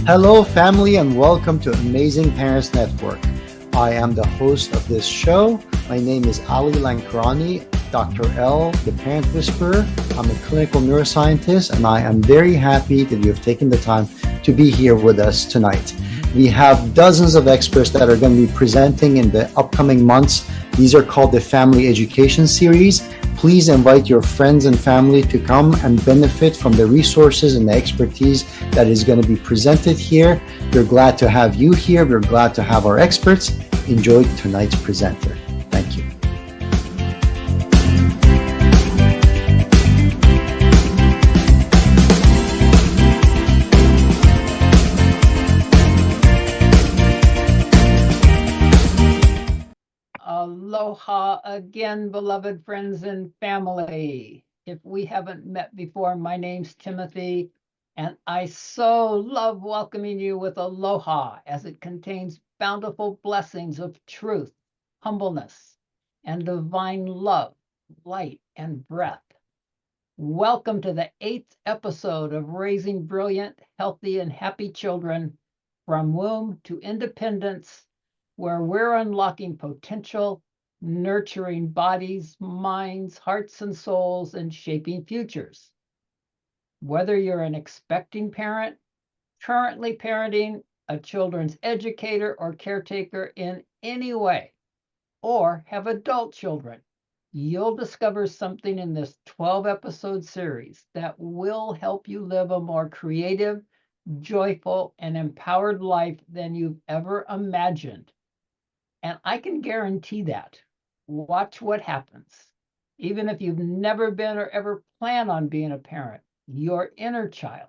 Hello, family, and welcome to Amazing Parents Network. I am the host of this show. My name is Ali Lankarani, Dr. L, the Parent Whisperer. I'm a clinical neuroscientist, and I am very happy that you have taken the time to be here with us tonight. We have dozens of experts that are going to be presenting in the upcoming months. These are called the Family Education Series. Please invite your friends and family to come and benefit from the resources and the expertise that is going to be presented here. We're glad to have you here. We're glad to have our experts. Enjoy tonight's presenter. Thank you. Aloha again, beloved friends and family. If we haven't met before, my name's Timothy, and I so love welcoming you with aloha as it contains bountiful blessings of truth, humbleness, and divine love, light, and breath. Welcome to the 8th episode of Raising Brilliant, Healthy, and Happy Children from Womb to Independence, where we're unlocking potential, nurturing bodies, minds, hearts, and souls, and shaping futures. Whether you're an expecting parent, currently parenting, a children's educator or caretaker in any way, or have adult children, you'll discover something in this 12-episode series that will help you live a more creative, joyful, and empowered life than you've ever imagined. And I can guarantee that. Watch what happens. Even if you've never been or ever plan on being a parent, your inner child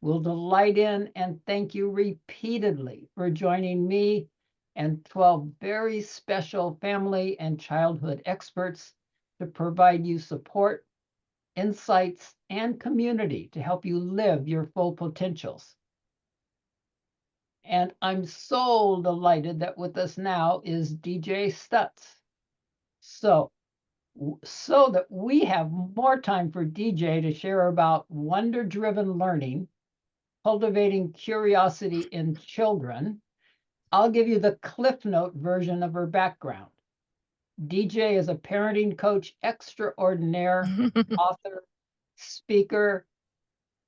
will delight in and thank you repeatedly for joining me and 12 very special family and childhood experts to provide you support, insights, and community to help you live your full potentials. And I'm so delighted that with us now is DJ Stuetz. So, so that we have more time for DJ to share about wonder-driven learning, cultivating curiosity in children, I'll give you the Cliff Note version of her background. DJ is a parenting coach extraordinaire, author, speaker,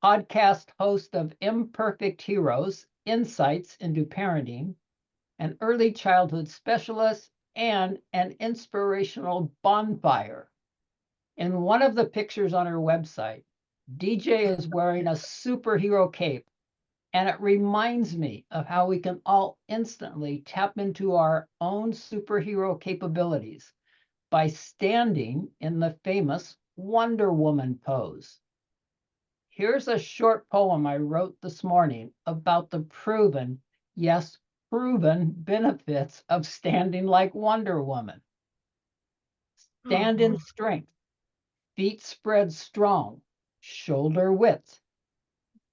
podcast host of Imperfect Heroes, Insights into Parenting, an early childhood specialist, and an inspirational bonfire. In one of the pictures on her website, DJ is wearing a superhero cape, and it reminds me of how we can all instantly tap into our own superhero capabilities by standing in the famous Wonder Woman pose. Here's a short poem I wrote this morning about the proven, yes, proven benefits of standing like Wonder Woman. Stand in strength, feet spread strong, shoulder width,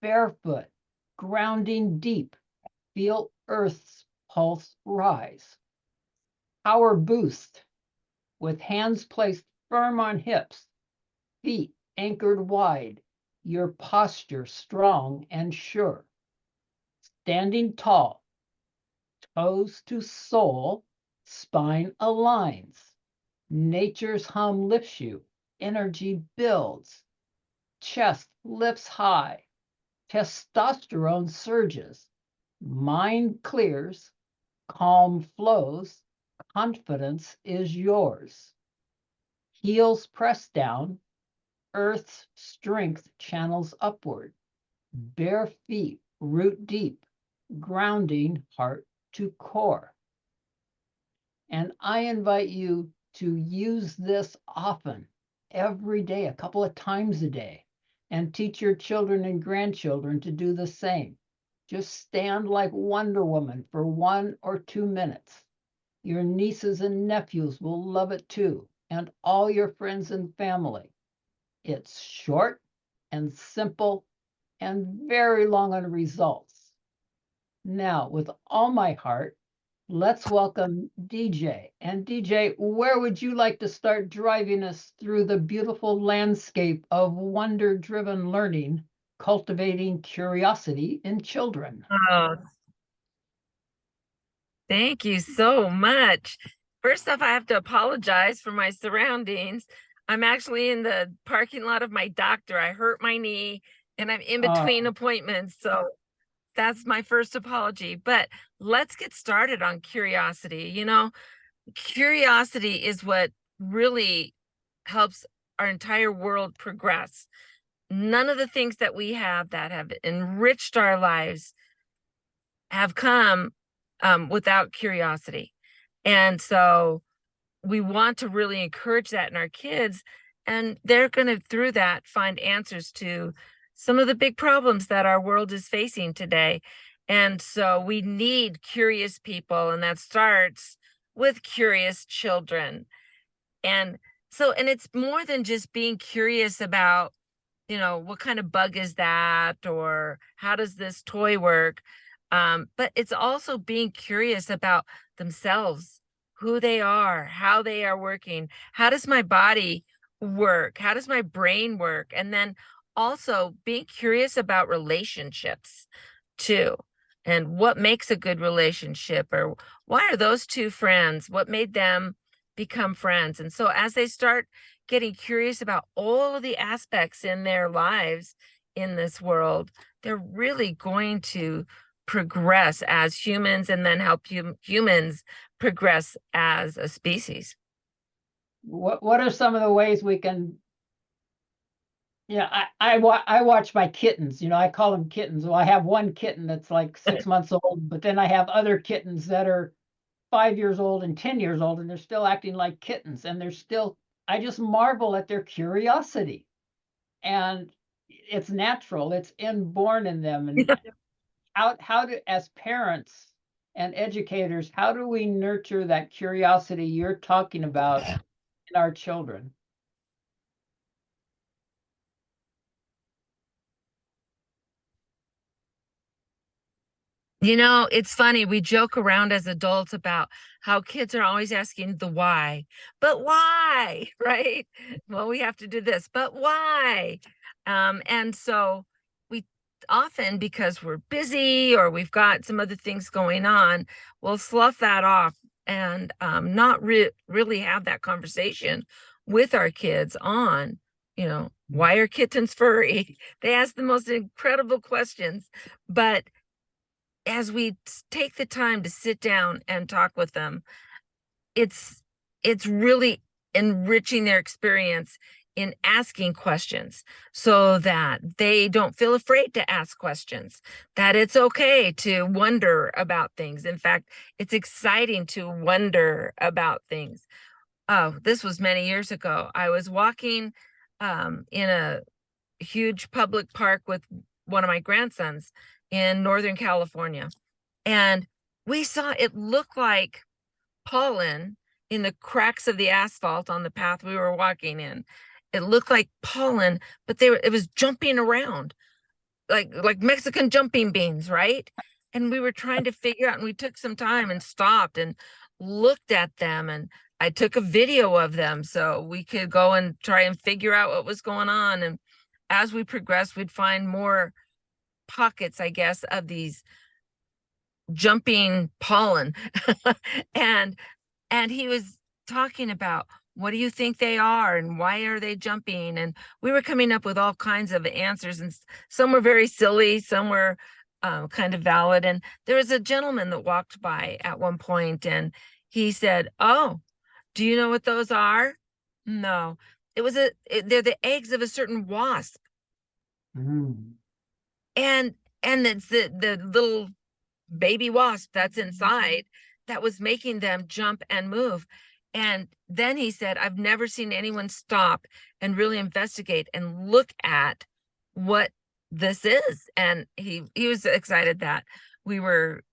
barefoot, grounding deep, feel Earth's pulse rise. Power boost with hands placed firm on hips, feet anchored wide, your posture strong and sure. Standing tall, toes to sole, spine aligns. Nature's hum lifts you, energy builds, chest lifts high, testosterone surges, mind clears, calm flows, confidence is yours. Heels press down, earth's strength channels upward, bare feet root deep, grounding heart to core. And I invite you to use this often, every day, a couple of times a day, and teach your children and grandchildren to do the same. Just stand like Wonder Woman for 1 or 2 minutes. Your nieces and nephews will love it too, and all your friends and family. It's short and simple and very long on results. Now, with all my heart, let's welcome DJ. And DJ, where would you like to start driving us through the beautiful landscape of wonder driven learning cultivating curiosity in children. Oh, thank you so much. First off, I have to apologize for my surroundings. I'm actually in the parking lot of my doctor. I hurt my knee and I'm in between appointments. So that's my first apology. But let's get started on curiosity. Curiosity is what really helps our entire world progress. None of the things that we have that have enriched our lives have come without curiosity. And so we want to really encourage that in our kids. And they're going to, through that, find answers to some of the big problems that our world is facing today. And so we need curious people, and that starts with curious children. And it's more than just being curious about, what kind of bug is that, or how does this toy work? But it's also being curious about themselves, who they are, how they are working. How does my body work? How does my brain work? And then also being curious about relationships too. And what makes a good relationship, or why are those two friends? What made them become friends? And so as they start getting curious about all of the aspects in their lives in this world, they're really going to progress as humans and then help humans progress as a species. What are some of the ways we can? Yeah, I watch my kittens. I call them kittens. Well, I have one kitten that's like 6 months old, but then I have other kittens that are 5 years old and 10 years old, and they're still acting like kittens, and they're still. I just marvel at their curiosity, and it's natural. It's inborn in them. And how do, as parents and educators, how do we nurture that curiosity you're talking about in our children? It's funny, we joke around as adults about how kids are always asking the why, but why, right? Well, we have to do this, but why? And so we often, because we're busy or we've got some other things going on, we'll slough that off and not really have that conversation with our kids on, why are kittens furry? They ask the most incredible questions, but as we take the time to sit down and talk with them, it's really enriching their experience in asking questions so that they don't feel afraid to ask questions, that it's okay to wonder about things. In fact, it's exciting to wonder about things. Oh, this was many years ago. I was walking in a huge public park with one of my grandsons in Northern California. And we saw it look like pollen in the cracks of the asphalt on the path we were walking in. It looked like pollen, but it was jumping around like Mexican jumping beans, right? And we were trying to figure out, and we took some time and stopped and looked at them, and I took a video of them so we could go and try and figure out what was going on. And as we progressed, we'd find more pockets, I guess, of these jumping pollen. and he was talking about, what do you think they are and why are they jumping? And we were coming up with all kinds of answers, and some were very silly, some were kind of valid. And there was a gentleman that walked by at one point, and he said, "Oh, do you know what those are?" No. They're the eggs of a certain wasp. Mm. And it's the little baby wasp that's inside that was making them jump and move. And then he said, "I've never seen anyone stop and really investigate and look at what this is." And he was excited that we were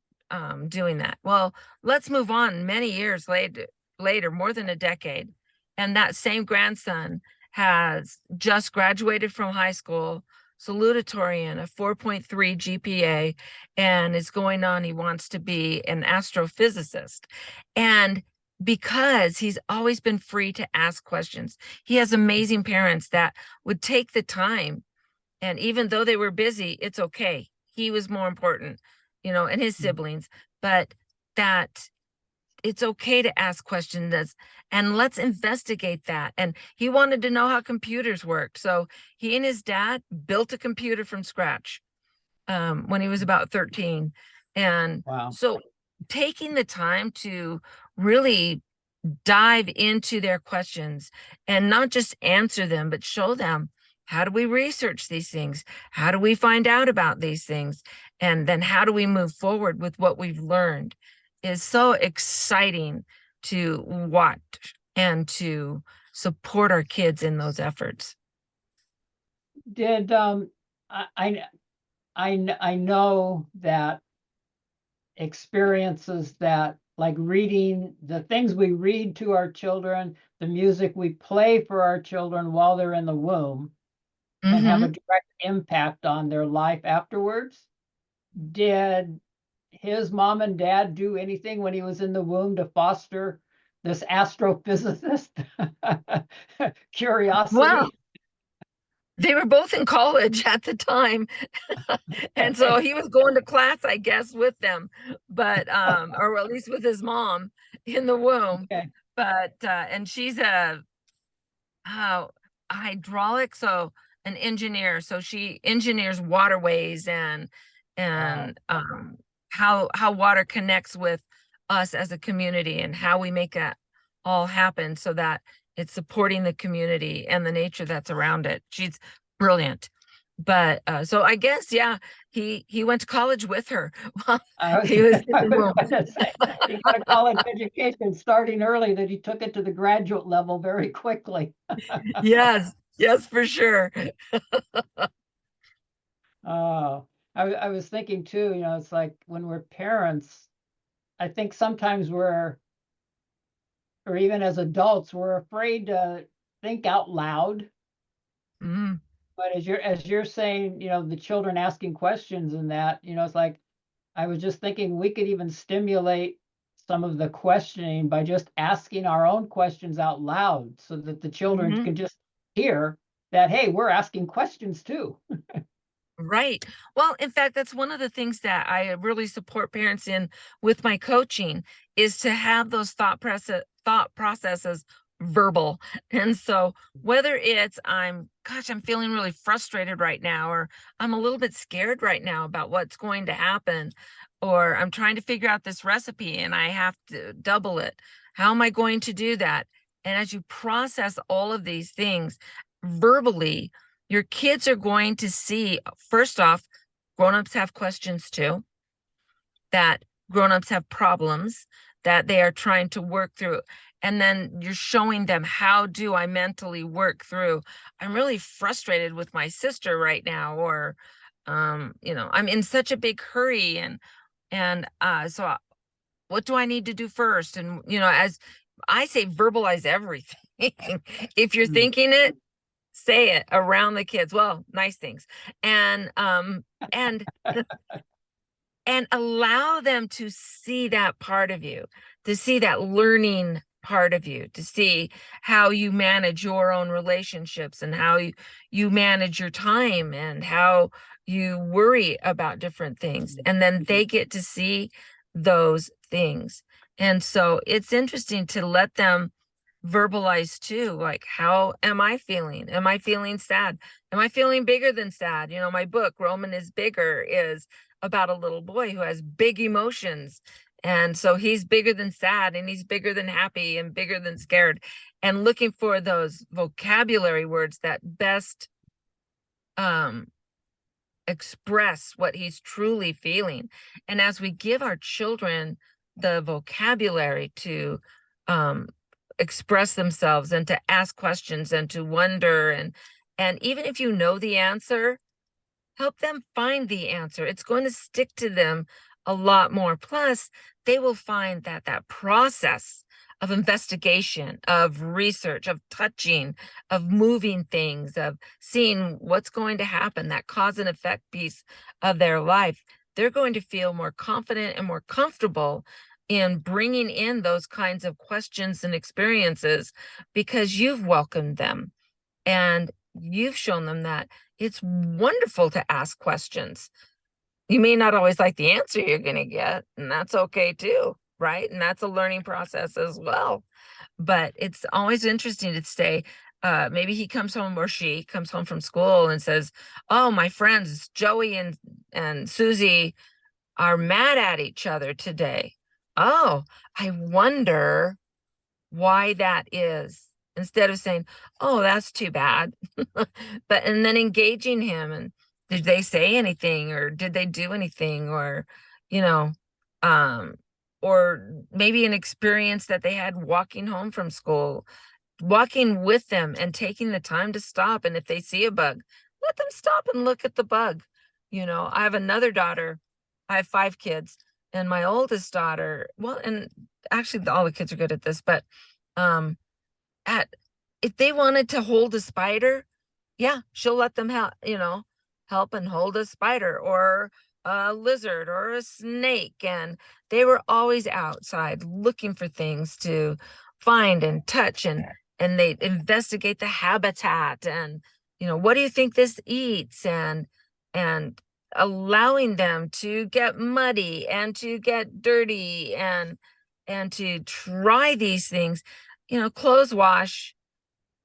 doing that. Well, let's move on. Many years later, more than a decade, and that same grandson has just graduated from high school, salutatorian, a 4.3 GPA, and is going on. He wants to be an astrophysicist. And because he's always been free to ask questions, he has amazing parents that would take the time And even though they were busy, it's okay. He was more important, and his siblings, but that it's okay to ask questions, and let's investigate that. And he wanted to know how computers work. So he and his dad built a computer from scratch when he was about 13. And Wow. so taking the time to really dive into their questions and not just answer them, but show them, how do we research these things? How do we find out about these things? And then how do we move forward with what we've learned is so exciting to watch and to support our kids in those efforts. Did I know that experiences that, like reading, the things we read to our children, the music we play for our children while they're in the womb, can have a direct impact on their life afterwards. Did his mom and dad do anything when he was in the womb to foster this astrophysicist curiosity? Well, they were both in college at the time. And so he was going to class, I guess, with them, but or at least with his mom in the womb. Okay. But and she's a hydraulic, so an engineer. So she engineers waterways and how water connects with us as a community and how we make that all happen so that it's supporting the community and the nature that's around it. She's brilliant. But so I guess, yeah, he went to college with her while he was in the womb. Gonna say, he got a college education starting early, that he took it to the graduate level very quickly. Yes, for sure. Oh, I was thinking too, it's like when we're parents, I think sometimes or even as adults, we're afraid to think out loud. Mm, But as you're saying, the children asking questions and that, it's like, I was just thinking we could even stimulate some of the questioning by just asking our own questions out loud, so that the children mhm. can just hear that, hey, we're asking questions too. Right. Well, in fact, that's one of the things that I really support parents in with my coaching, is to have those thought processes verbal. And so whether it's I'm feeling really frustrated right now, or I'm a little bit scared right now about what's going to happen, or I'm trying to figure out this recipe and I have to double it. How am I going to do that? And as you process all of these things verbally, your kids are going to see, first off, grown-ups have questions too, that grown-ups have problems that they are trying to work through. And then you're showing them, how do I mentally work through? I'm really frustrated with my sister right now, or I'm in such a big hurry, and so what do I need to do first? And as I say, verbalize everything. If you're Mm. thinking it, say it around the kids. Well, nice things. And and allow them to see that part of you, to see that learning part of you, to see how you manage your own relationships, and how you manage your time, and how you worry about different things. And then they get to see those things. And so it's interesting to let them verbalize too, like, how am I feeling? Am I feeling sad? Am I feeling bigger than sad? My book, Roman is Bigger, is about a little boy who has big emotions. And so he's bigger than sad, and he's bigger than happy, and bigger than scared, and looking for those vocabulary words that best express what he's truly feeling. And as we give our children the vocabulary to express themselves, and to ask questions, and to wonder, and even if you know the answer, help them find the answer. It's going to stick to them a lot more. Plus, they will find that process of investigation, of research, of touching, of moving things, of seeing what's going to happen, that cause and effect piece of their life, they're going to feel more confident and more comfortable in bringing in those kinds of questions and experiences, because you've welcomed them and you've shown them that it's wonderful to ask questions. You may not always like the answer you're going to get, and that's okay too, right? And that's a learning process as well. But it's always interesting to say, maybe he comes home or she comes home from school and says, "Oh, my friends Joey and Susie are mad at each other today. Oh, I wonder why that is." Instead of saying, "Oh, that's too bad." And then engaging him, and did they say anything, or did they do anything, or, you know, um, or maybe an experience that they had walking home from school, walking with them and taking the time to stop. And if they see a bug, let them stop and look at the bug. I have another daughter. I have 5 kids, and my oldest daughter, well, and actually all the kids are good at this, but um at if they wanted to hold a spider, yeah, she'll let them help and hold a spider or a lizard or a snake. And they were always outside looking for things to find and touch, and they investigate the habitat, and what do you think this eats, and allowing them to get muddy and to get dirty, and to try these things, clothes wash,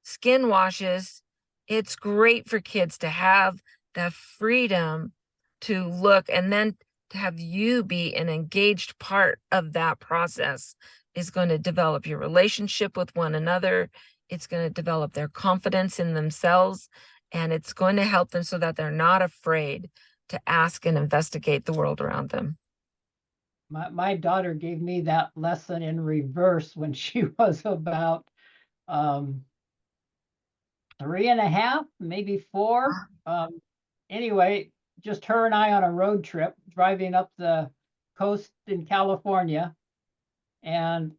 skin washes. It's great for kids to have the freedom to look, and then to have you be an engaged part of that process is going to develop your relationship with one another. It's going to develop their confidence in themselves, and it's going to help them so that they're not afraid to ask and investigate the world around them. My daughter gave me that lesson in reverse when she was about 3.5, maybe 4. Anyway, just her and I on a road trip driving up the coast in California, and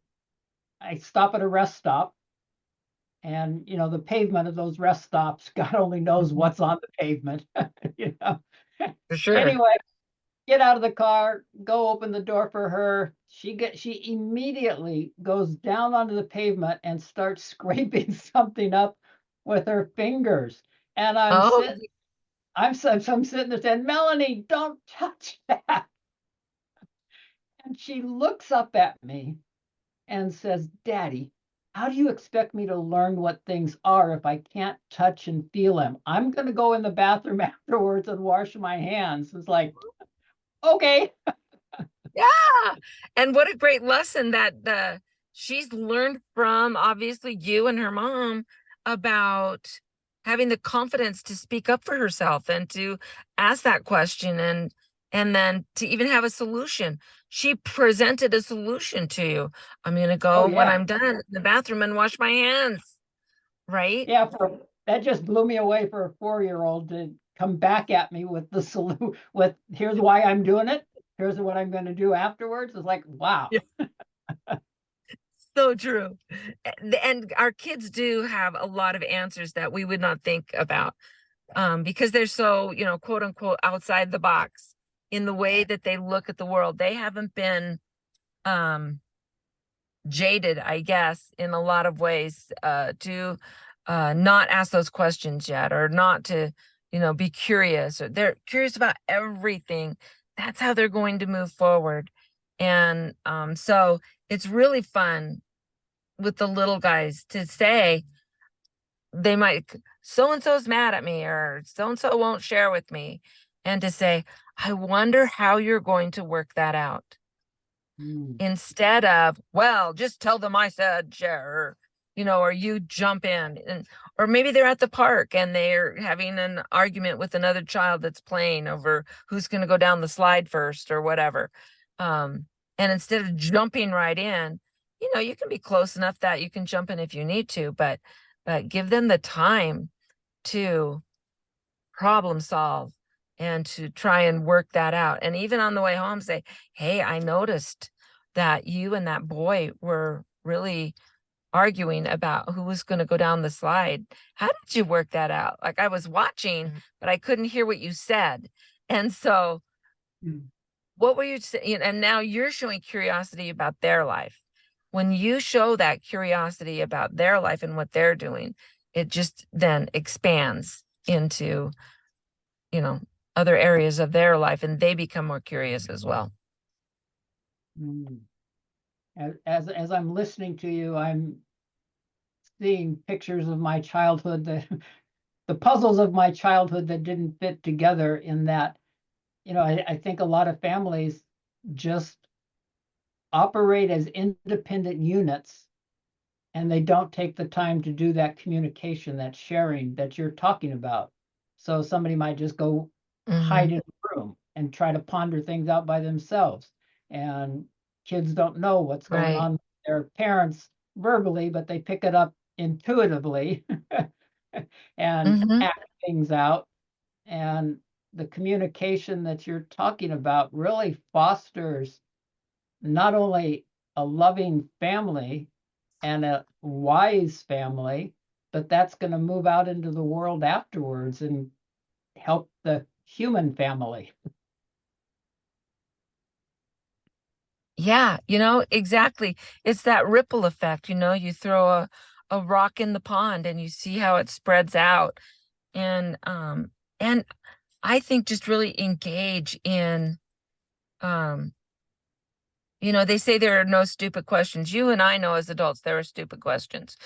I stop at a rest stop, and the pavement of those rest stops, God only knows what's on the pavement. you know. For sure. Anyway, get out of the car, go open the door for her. She immediately goes down onto the pavement and starts scraping something up with her fingers. And I'm Oh, sitting, I'm sitting there saying, "Melanie, don't touch that." And she looks up at me and says, "Daddy, how do you expect me to learn what things are if I can't touch and feel them? I'm going to go in the bathroom afterwards and wash my hands." It's like, okay. yeah. And what a great lesson that she's learned from, obviously, you and her mom, about having the confidence to speak up for herself and to ask that question, and then to even have a solution. She presented a solution to you. "I'm going to Oh, go when yeah. I'm done in the bathroom and wash my hands." Right? Yeah, that just blew me away for a 4-year-old to come back at me with the solution, with "Here's why I'm doing it. Here's what I'm going to do afterwards." It's like, wow. Yeah. So true. And our kids do have a lot of answers that we would not think about, because they're so, quote unquote, outside the box in the way that they look at the world. They haven't been jaded, I guess, in a lot of ways, to not ask those questions yet, or not to, be curious, or they're curious about everything. That's how they're going to move forward. And so it's really fun with the little guys to say, they might, "So and so's mad at me," or "So and so won't share with me," and to say, "I wonder how you're going to work that out." Instead of, "Well, just tell them I said share," or you jump in, or maybe they're at the park and they're having an argument with another child that's playing over who's going to go down the slide first or whatever. And instead of jumping right in, you can be close enough that you can jump in if you need to, but give them the time to problem solve and to try and work that out. And even on the way home, say, "Hey, I noticed that you and that boy were really arguing about who was going to go down the slide. How did you work that out? Like, I was watching, but I couldn't hear what you said." And so, what were you saying? And now you're showing curiosity about their life. When you show that curiosity about their life and what they're doing, it just then expands into other areas of their life, and they become more curious as well. Mm. As I'm listening to you, I'm seeing pictures of my childhood, the puzzles of my childhood that didn't fit together in that, I think a lot of families just operate as independent units, and they don't take the time to do that communication, that sharing that you're talking about. So somebody might just go hide in a room and try to ponder things out by themselves. And kids don't know what's going Right. on with their parents verbally, but they pick it up intuitively and Mm-hmm. act things out. And the communication that you're talking about really fosters not only a loving family and a wise family, but that's going to move out into the world afterwards and help the human family. Yeah, exactly. It's that ripple effect, you throw a rock in the pond and you see how it spreads out. And I think just really engage in um they say there are no stupid questions. You and I know as adults there are stupid questions.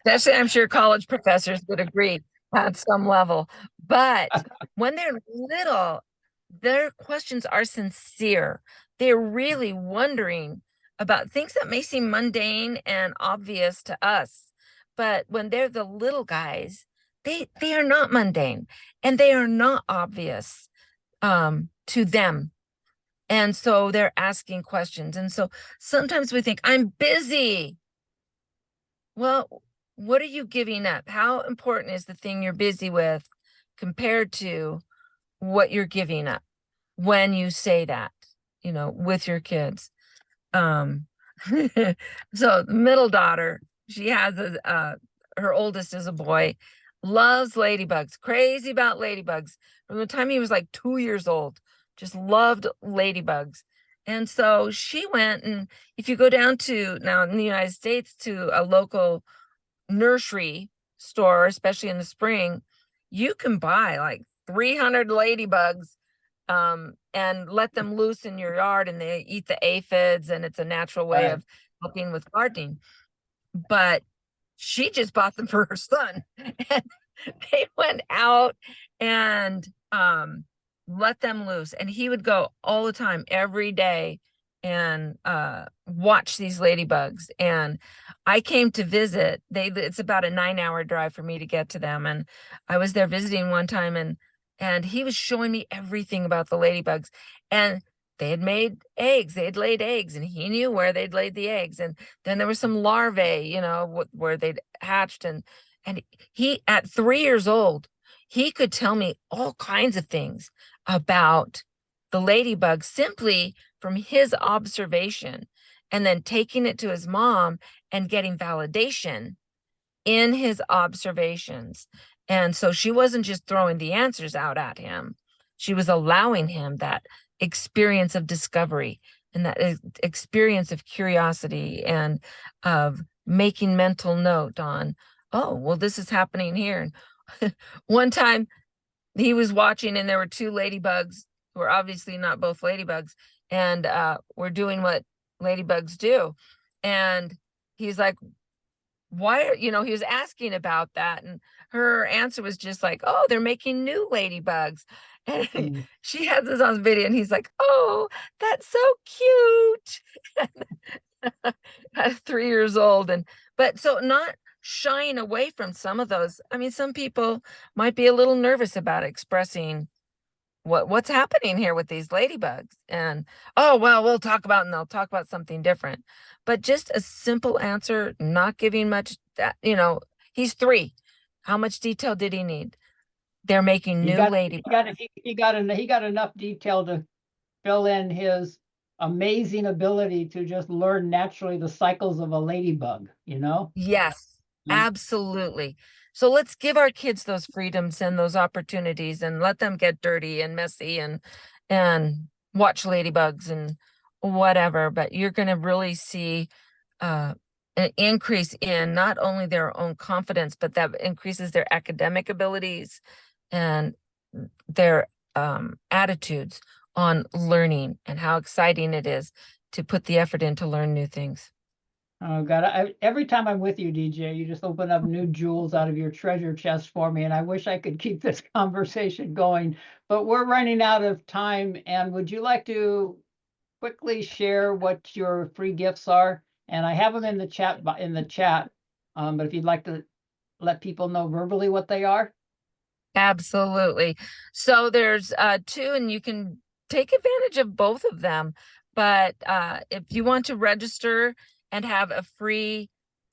Especially, I'm sure college professors would agree at some level. But when they're little, their questions are sincere. They're really wondering about things that may seem mundane and obvious to us. But when they're the little guys, they are not mundane and they are not obvious to them. And so they're asking questions. And so sometimes we think, I'm busy. Well, what are you giving up? How important is the thing you're busy with compared to what you're giving up when you say that, with your kids? Um, so the middle daughter, she has her oldest is a boy, loves ladybugs, crazy about ladybugs from the time he was like 2 years old, just loved ladybugs. And so she went, and if you go down to now in the United States to a local nursery store, especially in the spring, you can buy like 300 ladybugs and let them loose in your yard, and they eat the aphids, and it's a natural way Right. of helping with gardening. But she just bought them for her son. And they went out and let them loose. And he would go all the time, every day, and watch these ladybugs. And I came to visit. It's about a 9-hour drive for me to get to them. And I was there visiting one time, and he was showing me everything about the ladybugs. And they had made eggs, they had laid eggs, and he knew where they'd laid the eggs. And then there were some larvae, where they'd hatched. And he, at 3 years old, he could tell me all kinds of things about the ladybug simply from his observation, and then taking it to his mom and getting validation in his observations. And so she wasn't just throwing the answers out at him. She was allowing him that experience of discovery and that experience of curiosity and of making mental note on, oh, well, this is happening here. One time he was watching, and there were two ladybugs who were obviously not both ladybugs, and were doing what ladybugs do. And he's like, why are, he was asking about that, and her answer was just like, oh, they're making new ladybugs. And Mm. she has this on video, and he's like, oh, that's so cute. At 3 years old. But so not shying away from some of those. I mean, some people might be a little nervous about expressing what's happening here with these ladybugs. And oh, well, and they'll talk about something different. But just a simple answer, not giving much, he's 3. How much detail did he need? They're making new ladybugs. He got enough detail to fill in his amazing ability to just learn naturally the cycles of a ladybug. Yes, Mm. absolutely. So let's give our kids those freedoms and those opportunities, and let them get dirty and messy and watch ladybugs and whatever. But you're going to really see an increase in not only their own confidence, but that increases their academic abilities and their attitudes on learning and how exciting it is to put the effort in to learn new things. Oh God, every time I'm with you, DJ, you just open up new jewels out of your treasure chest for me. And I wish I could keep this conversation going, but we're running out of time. And would you like to quickly share what your free gifts are? And I have them in the chat, but if you'd like to let people know verbally what they are. Absolutely. So there's two, and you can take advantage of both of them. But if you want to register and have a free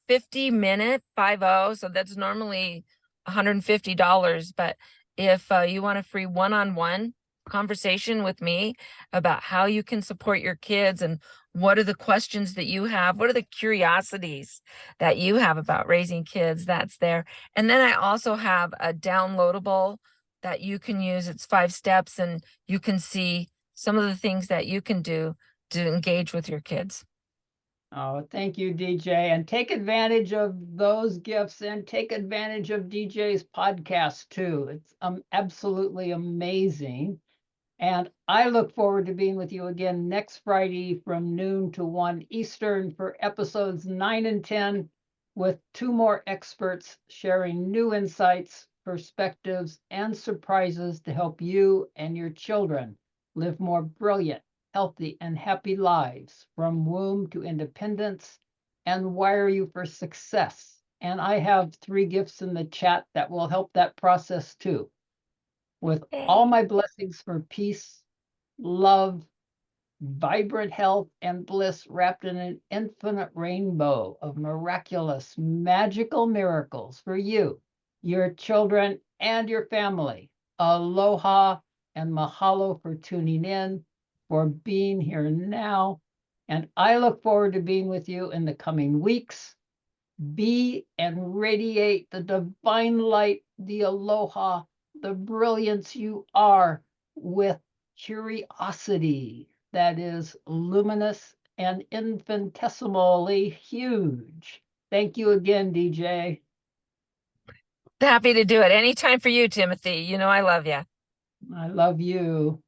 50-minute 50, so that's normally $150. But if you want a free one-on-one conversation with me about how you can support your kids and what are the questions that you have, what are the curiosities that you have about raising kids, that's there. And then I also have a downloadable that you can use. It's 5 steps, and you can see some of the things that you can do to engage with your kids. Oh, thank you, DJ. And take advantage of those gifts and take advantage of DJ's podcast too. It's absolutely amazing. And I look forward to being with you again next Friday from noon to 1 Eastern for episodes 9 and 10, with 2 more experts sharing new insights, perspectives, and surprises to help you and your children live more brilliant, healthy, and happy lives from womb to independence and wire you for success. And I have 3 gifts in the chat that will help that process too. With all my blessings for peace, love, vibrant health, and bliss wrapped in an infinite rainbow of miraculous, magical miracles for you, your children, and your family. Aloha and mahalo for tuning in, for being here now. And I look forward to being with you in the coming weeks. Be and radiate the divine light, the aloha, the brilliance you are, with curiosity that is luminous and infinitesimally huge. Thank you again, DJ. Happy to do it anytime for you, Timothy. You know I love you. I love you.